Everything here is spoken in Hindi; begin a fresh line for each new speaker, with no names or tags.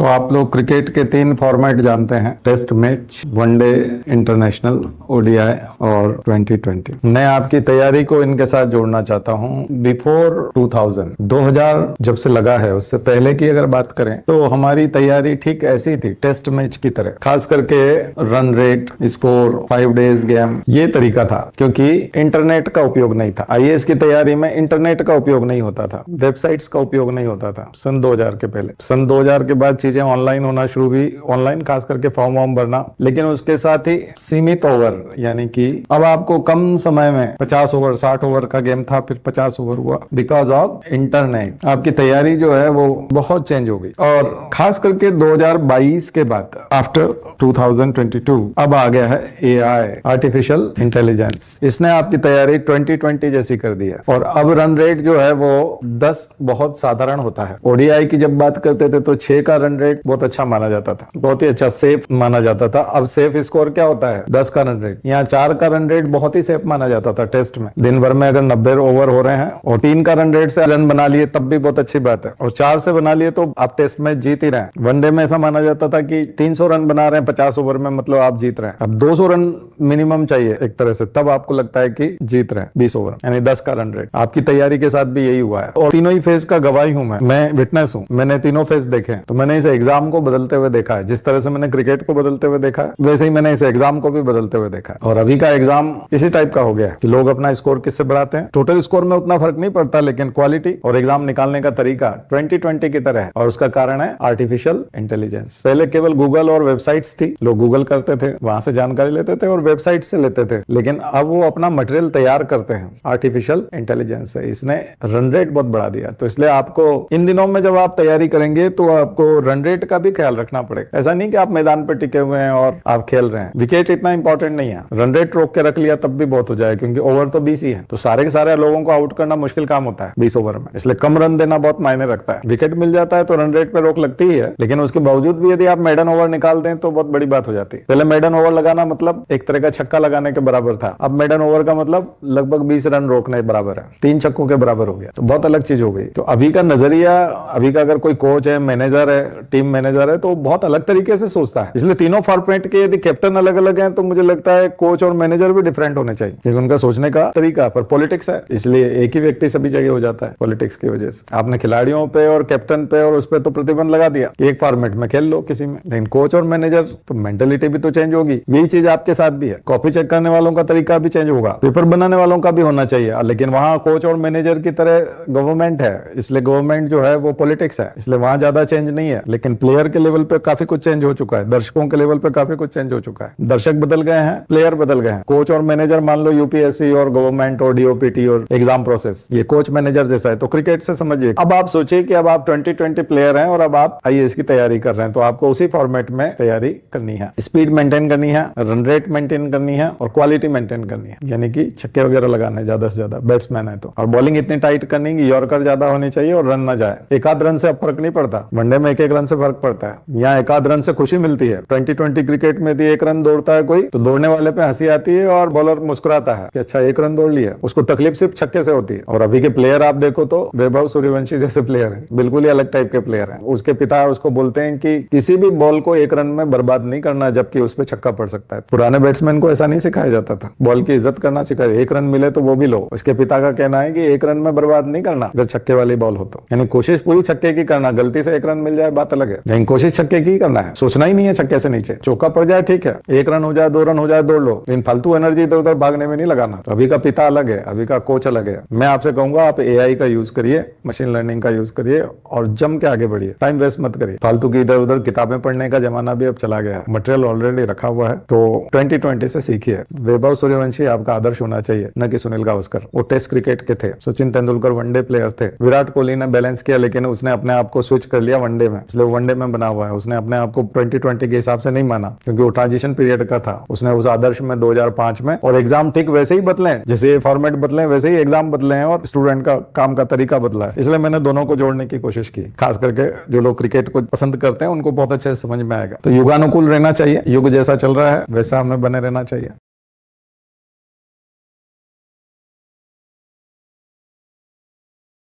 तो आप लोग क्रिकेट के 3 फॉर्मेट जानते हैं, test match, one day, international, ODI और 2020। मैं आपकी तैयारी को इनके साथ जोड़ना चाहता हूं। बिफोर 2000 जब से लगा है, उससे पहले की अगर बात करें तो हमारी तैयारी ठीक ऐसी थी, टेस्ट मैच की तरह। खास करके run rate, score, 5 days game, ये तरीका था, क्योंकि इंटरनेट का उपयोग नहीं था। आईएएस की तैयारी में इंटरनेट का उपयोग नहीं होता था, वेबसाइट्स का उपयोग नहीं होता था सन 2000 के पहले। सन 2000 के बाद चीजें ऑनलाइन होना शुरू हुई, ऑनलाइन खास करके फॉर्म वॉर्म भरना, लेकिन उसके साथ ही सीमित ओवर, यानी कि अब आपको कम समय में 50 ओवर, 60 ओवर का गेम था, फिर 50 ओवर हुआ बिकॉज ऑफ इंटरनेट। आपकी तैयारी जो है वो बहुत चेंज हो गई, और खास करके 2022 के बाद आफ्टर 2022 अब आ गया है एआई, आर्टिफिशियल इंटेलिजेंस। इसने आपकी तैयारी 2020 जैसी कर दी है। और अब रन रेट जो है वो 10 बहुत साधारण होता है। ओडीआई की जब बात करते थे तो 6 का रन रेट बहुत अच्छा माना जाता था, बहुत ही अच्छा सेफ माना जाता था। अब सेफ स्कोर क्या होता है? 10 का रन रेट। यहाँ 4 का रन रेट बहुत ही सेफ माना जाता था टेस्ट में। दिन भर में अगर 90 ओवर हो रहे हैं और 3 का रन रेट से रन बना लिए तब भी बहुत अच्छी बात है, और 4 से बना लिए तो आप टेस्ट मैच जीत ही रहे हैं। वनडे में ऐसा माना जाता था कि 300 रन बना रहे हैं 50 ओवर में, मतलब आप जीत रहे हैं। अब 200 रन मिनिमम चाहिए एक तरह से, तब आपको लगता है कि जीत रहे हैं 20 ओवर, यानी 10 का रन रेट। आपकी तैयारी के साथ भी यही हुआ है, और तीनों ही फेज का गवाही हूं मैं विटनेस हूं। मैंने तीनों फेज देखे हैं, तो मैंने इस एग्जाम को बदलते हुए देखा है। जिस तरह से मैंने क्रिकेट को बदलते हुए देखा है, वैसे ही मैंने इस एग्जाम को भी बदलते हुए देखा है। और अभी का एग्जाम इसी टाइप का हो गया है कि लोग अपना स्कोर किससे बढ़ाते हैं। टोटल स्कोर में उतना फर्क नहीं पड़ता, लेकिन क्वालिटी और एग्जाम निकालने का तरीका 2020 की तरह है, और उसका कारण है आर्टिफिशियल इंटेलिजेंस। पहले केवल गूगल और वेबसाइट्स थी, लोग गूगल करते थे, वहां से जानकारी लेते थे और वेबसाइट से लेते थे, लेकिन अब वो अपना मटेरियल तैयार करते हैं आर्टिफिशियल इंटेलिजेंस से। इसने रन रेट बहुत बढ़ा दिया। तो इसलिए आपको इन दिनों में जब आप तैयारी करेंगे तो आपको रन रेट का भी ख्याल रखना पड़ेगा। ऐसा नहीं कि आप मैदान पर टिके हुए हैं और आप खेल रहे हैं। विकेट इतना इंपॉर्टेंट नहीं है, रन रेट रोक के रख लिया तब भी बहुत हो जाए, क्योंकि ओवर तो 20 ही है, तो सारे के सारे लोगों को आउट करना मुश्किल काम होता है 20 ओवर में। इसलिए कम रन देना बहुत मायने रखता है। विकेट मिल जाता है तो रन रेट पे रोक लगती ही है, लेकिन उसके बावजूद भी यदि आप मेडन ओवर निकाल दें तो बहुत बड़ी बात हो जाती है। पहले मेडन ओवर लगाना मतलब एक तरह का छक्का लगाने के बराबर था, अब मेडन ओवर का मतलब लगभग 20 रन रोकने बराबर है, 3 छक्कों के बराबर हो गया, तो बहुत अलग चीज हो गई। तो अभी का नजरिया, अभी का अगर कोई कोच है, मैनेजर है, टीम मैनेजर है, तो बहुत अलग तरीके से सोचता है। इसलिए तीनों फॉर्मेट के यदि कैप्टन अलग अलग हैं तो मुझे लगता है कोच और मैनेजर भी डिफरेंट होने चाहिए, क्योंकि उनका सोचने का तरीका। पर पॉलिटिक्स है, इसलिए एक ही व्यक्ति सभी जगह हो जाता है पॉलिटिक्स की वजह से। आपने खिलाड़ियों पे और कैप्टन पे और उस पे तो प्रतिबंध लगा दिया, एक फॉर्मेट में खेल लो किसी में, लेकिन कोच और मैनेजर तो मेंटेलिटी भी तो चेंज होगी। यही चीज आपके साथ भी है। कॉपी चेक करने वालों का तरीका भी चेंज होगा, पेपर बनाने वालों का भी होना चाहिए, लेकिन वहां कोच और मैनेजर की तरह गवर्नमेंट है, इसलिए गवर्नमेंट जो है वो पॉलिटिक्स है, इसलिए वहां ज्यादा चेंज नहीं है। लेकिन प्लेयर के लेवल पे काफी कुछ चेंज हो चुका है, दर्शकों के लेवल पे काफी कुछ चेंज हो चुका है। दर्शक बदल गए हैं, प्लेयर बदल गए हैं। कोच और मैनेजर मान लो यूपीएससी और गवर्नमेंट और डीओपीटी और एग्जाम प्रोसेस, ये कोच मैनेजर जैसा है। तो क्रिकेट से समझिए, अब आप सोचिए कि अब आप 2020 प्लेयर हैं और अब आप आईएएस की तैयारी कर रहे हैं, तो आपको उसी फॉर्मेट में तैयारी करनी है। स्पीड मेंटेन करनी है, रन रेट मेंटेन करनी है, और क्वालिटी मेंटेन करनी है, यानी कि छक्के वगैरह लगाने ज्यादा से ज्यादा, बैट्समैन है तो। और बॉलिंग इतनी टाइट करनी कि यॉर्कर ज्यादा होनी चाहिए और रन ना जाए। एक आध रन से अब फर्क नहीं पड़ता, वनडे में एक रन से फर्क पड़ता है, यहाँ एक आध रन से खुशी मिलती है। 2020 क्रिकेट में यदि 1 रन दौड़ता है कोई, तो दौड़ने वाले पे हंसी आती है और बॉलर मुस्कुराता है कि अच्छा 1 रन दौड़ लिया, उसको तकलीफ सिर्फ छक्के से होती है। और अभी के प्लेयर आप देखो तो वैभव सूर्यवंशी जैसे प्लेयर है, बिल्कुल ही अलग टाइप के प्लेयर हैं। उसके पिता उसको बोलते हैं कि किसी भी बॉल को 1 रन में बर्बाद नहीं करना, जबकि उस पर छक्का पड़ सकता है। पुराने बैट्समैन को ऐसा नहीं सिखाया जाता था, बॉल की इज्जत करना सिखाया। 1 रन मिले तो वो भी लो। उसके पिता का कहना है कि 1 रन में बर्बाद नहीं करना अगर छक्के वाली बॉल हो तो, यानी कोशिश पूरी छक्के की करना। गलती से 1 रन मिल जाए बात अलग है, लेकिन कोशिश छक्के की करना है, सोचना ही नहीं है छक्के से नीचे। चौका पड़ जाए ठीक है, 1 रन हो जाए, 2 रन हो जाए, दौड़ लो, लेकिन फालतू एनर्जी इधर उधर भागने में नहीं लगाना। तो अभी का पिता अलग है, अभी का कोच अलग है। मैं आपसे कहूंगा आप एआई का यूज करिए, मशीन लर्निंग का यूज करिए और जम के आगे बढ़िए, टाइम वेस्ट मत करिए। फालतू की इधर उधर किताबें पढ़ने का जमाना भी अब चला गया है, मटेरियल ऑलरेडी रखा हुआ है। तो 2020 से सीखिए। वैभव सूर्यवंशी आपका आदर्श होना चाहिए, न कि सुनील गावस्कर। वो टेस्ट क्रिकेट के थे। सचिन तेंदुलकर वनडे प्लेयर थे। विराट कोहली ने बैलेंस किया, लेकिन उसने अपने आप को स्विच कर लिया वनडे में, इसलिए वनडे में बना हुआ है। उसने अपने आप को 2020 के हिसाब से नहीं माना, क्योंकि वो ट्रांजिशन पीरियड का था। उसने उस आदर्श में 2005 में, और एग्जाम ठीक वैसे ही बदले, जैसे फॉर्मेट बदले वैसे ही एग्जाम बदले हैं, और स्टूडेंट का काम का तरीका बदला है। इसलिए मैंने दोनों को जोड़ने की कोशिश की। खास करके जो लोग क्रिकेट को पसंद करते हैं उनको बहुत अच्छे से समझ में आएगा। तो युगानुकूल रहना चाहिए, युग जैसा चल रहा है वैसा हमें बने रहना चाहिए।